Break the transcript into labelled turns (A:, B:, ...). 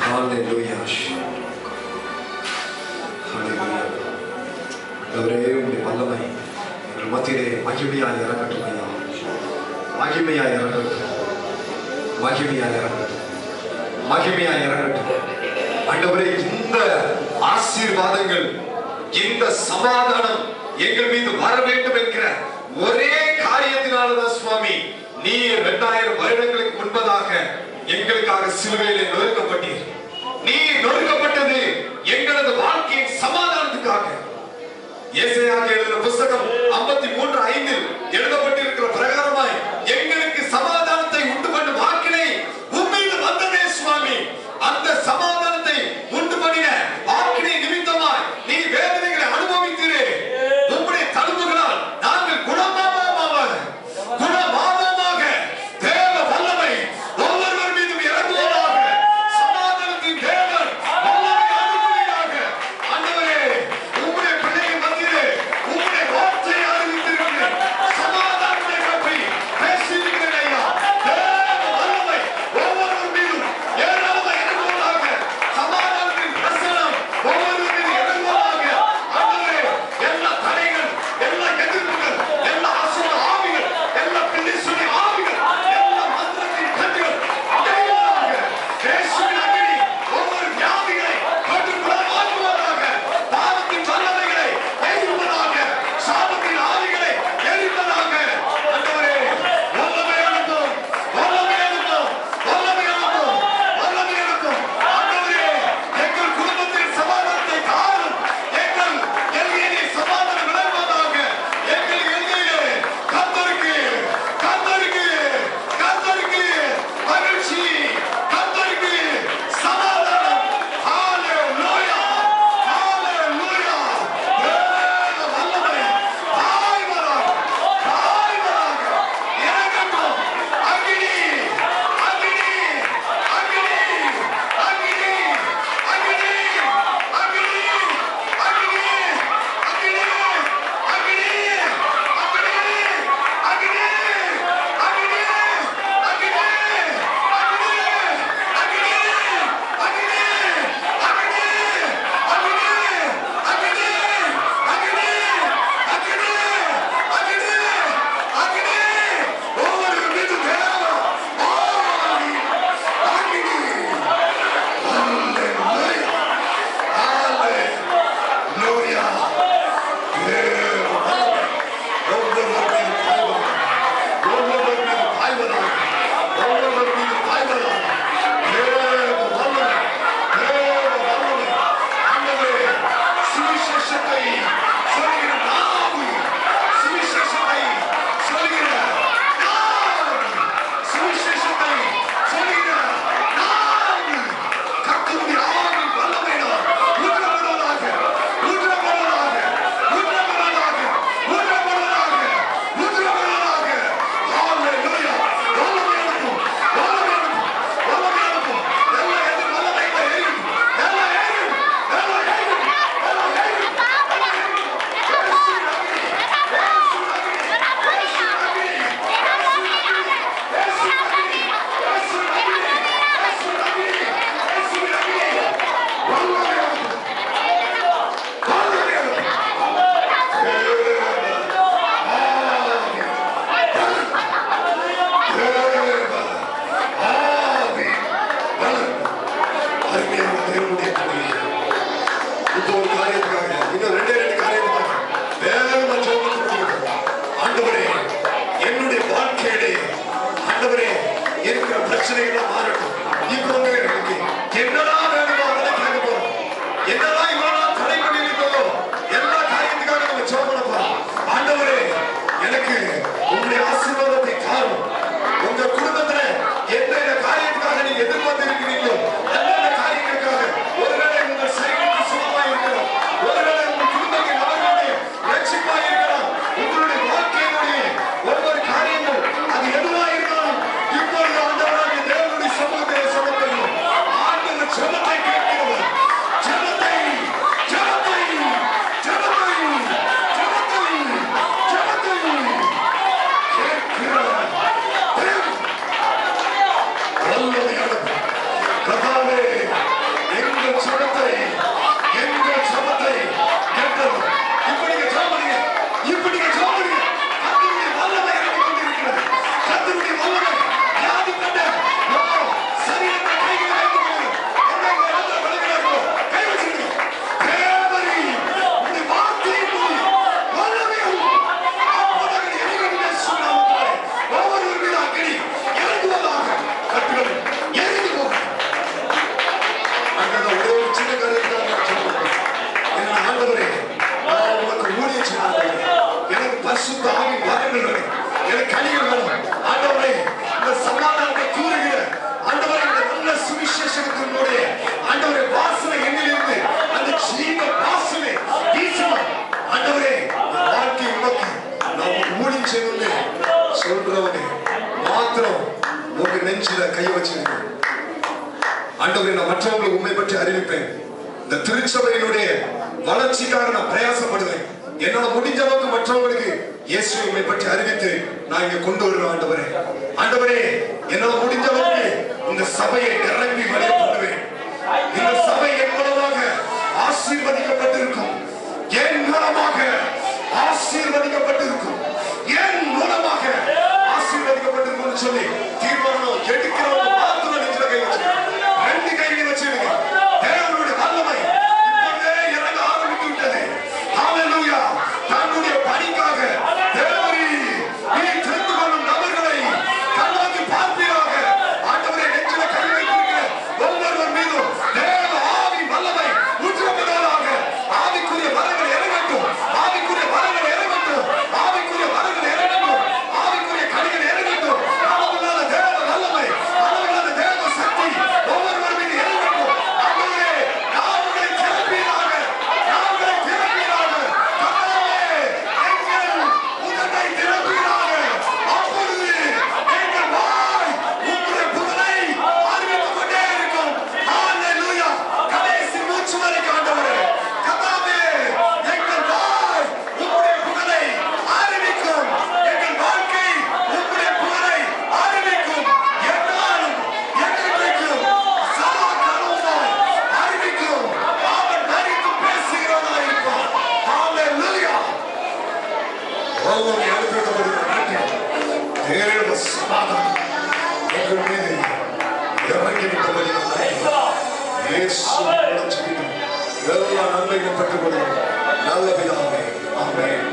A: Hallelujah. Hallelujah. அவரே உம்முடைய வல்லமை எங்கள் மத்தியிலே மகிமையாய் இறங்கட்டும் ஐயா. மகிமையாய் இறங்கட்டும். மகிமையாய் இறங்கட்டும். மகிமையாய் இறங்கட்டும். ஆண்டவரே, இந்த ஆசீர்வாதங்கள், இந்த சமாதானம் எங்கள் மீது வர வேண்டும் என்கிற ஒரே காரியத்தினால்தான் சுவாமி நீர் 2000 வருடங்களுக்கு முன்பதாக எங்களுக்காக சிலுவையிலே நொறுக்கப்பட்டீர். நீர் நொறுக்கப்பட்டது எங்களது வாழ்க்கையின் சமாதானத்துக்காக. ஏசாயாவுக்கு எழுதின புத்தகம் 53:5 எழுதப்பட்டிருக்கிற பிரகாரமாய் எங்களுக்கு சமாதானத்தை உண்டு பண்ணும் வாக்கினை உம்மீது வந்ததே சுவாமி. அந்த சமாதானத்தை உண்டு பண்ணின வாக்கினை நிமித்தமாய் நீ வேதனைகளை அனுபவித்தீரே. உம்முடைய தழும்புகளால் நாங்கள் குணமாவோமாக தேவ வல்லமை ஒவ்வொருவர் மீதும் இறங்குவதாக. சமாதானத்தின் தேவன் வல்லமை அனுப்புவீராக. ஆண்டவரே, உம்முடைய பிள்ளைகள் மத்தியிலே உம்முடைய வார்த்தையை அறிவித்திருக்கிறேன். சமாதானத்தை பற்றி பேசியிருக்கிறேன் ஐயா. தேவ வல்லமை ஒவ்வொருவர் மீதும் ஏறாத இறங்குவதாக. சமாதானத்தின் பிரசனம் ஒவ்வொருவர் மீது இறங்குவதாக. ஆண்டவரே, எல்லா தடைகள், எல்லா எதிர்ப்புகள், எல்லா அசுர ஆவிகள், எல்லா பில்லிசுனி ஆவிகள், எல்லா மந்திரத்தின் கட்டுகள் உடைவதாக. இயேசுவின் அக்கினி ஒவ்வொரு வியாதிகளை கட்டுக்குள்ளாக்குவதாக. பாவத்தின் வல்லமைகளை எரிப்பதாக. சாபத்தின் ஆவிகளை எரிப்பதாக. ஆண்டவரே, வல்லமை அனுப்பும், வல்லமை அனுப்பும், வல்லமை அனுப்பும், வல்லமை அனுப்பும். ஆண்டவரே, எங்கள் குடும்பத்தில் சமாதானத்தை தாரும். எங்கள் எல்லையிலே சமாதானம் விளைவதாக. எங்கள் எல்லையிலே கர்த்தருக்கு மகிழ்ச்சி, கர்த்தருக்கு சமாதானம். ஹalleluya, ஹalleluya. தேவ வல்லமை பாய்வதாக, பாய்வதாக இறங்கட்டும். அக்கினி, அக்கினி, அக்கினி, அக்கினி, அக்கினி, அக்கினி, அக்கினி, அக்கினி, அக்கினி, அக்கினி, அக்கினி, எதிர்பார்த்திருக்கிறீர்களோ அந்த காரியங்களுக்காக நெஞ்சில கையை வச்சிருக்கேன். ஆண்டவரே, நான் மற்றவங்களுக்கு உண்மை பற்றி அறிவிப்பேன். இந்த திருச்சபையினுடைய வளர்ச்சிக்காக நான் பிரயாசப்படுவேன். என்னால முடிஞ்ச அளவுக்கு மற்றவங்களுக்கு இயேசுவை உண்மை பற்றி அறிவித்து நான் இங்க கொண்டு வருவேன். ஆண்டவரே, ஆண்டவரே, என்னால முடிஞ்ச அளவுக்கு இந்த சபையை நிரம்பி வழிய பண்ணுவேன். இந்த சபை என் மூலமாக ஆசீர்வதிக்கப்பட்டிருக்கும். என் மூலமாக ஆசீர்வதிக்கப்பட்டிருக்கும். என் மூலமாக ஆசீர்வதிக்கப்பட்டிருக்கும் சொல்லி தீர்மானம் எடுக்கிறவங்க மாத்திரம் நெஞ்சில கை வச்சு, 2 கைகளை வச்சிருங்க. தேவனுடைய வல்லமை இப்பொழுதே இறங்க ஆரம்பித்து விட்டது. ஹalleluya. தன்னுடைய பணிக்காக தேவரீ நீ தெரிந்து கொள்ளும் நபர்களை கண்ணோக்கி பார்ப்பீராக. ஆண்டவரே, நெஞ்சில கை வைத்திருக்கிற ஒவ்வொருவர் மீதும் தேவ ஆவி வல்லமை ஊற்றப்படுவதாக. ஆவிக்குரிய வரங்கள் இறங்கட்டும். ஆவிக்குரிய வரங்கள் இறங்கட்டும். ஆவிக்குரிய வரங்கள் இறங்கட்டும். ஆவிக்குரிய கனிகள் இறங்கட்டும். அளவில்லாத தேவ வல்லமை, அளவில்லாத தேவ சக்தி ஒவ்வொருவர் மீது இறங்கட்டும். ஆண்டவரே, நாவுகளை திறப்பீராக. நாவுகளை திறப்பீராக. கர்த்தாவே, எங்கள் உதட்டை திறப்பீராக. அப்பொழுது எங்கள் வாய் உம்முடைய புகழை அறிவித்துக் கொண்டே இருக்கும். ஹalleluya. கடைசி மூச்சு வரைக்கும் ஆண்டவரே, கர்த்தாவே, எங்கள் வாய் உம்முடைய புகழை அறிவிக்கும். எங்கள் வாழ்க்கை உம்முடைய புகழை அறிவிக்கும். என்னாலும் என்றைக்கும் சதா காலமுமாய் அறிவிக்கும். அவர் மரித்து பேசுகிறவராய் இருப்பார். ஹalleluya. வல்லமை அனுப்பப்படுகிறது. தேவ சமாதானம் எங்கள் மீது இறங்கிவிட்டபடி இயேசு எல்லா நன்மைகளும் பெற்றுக் கொள்ளும் நல்ல பிதாவே. ஆமென்.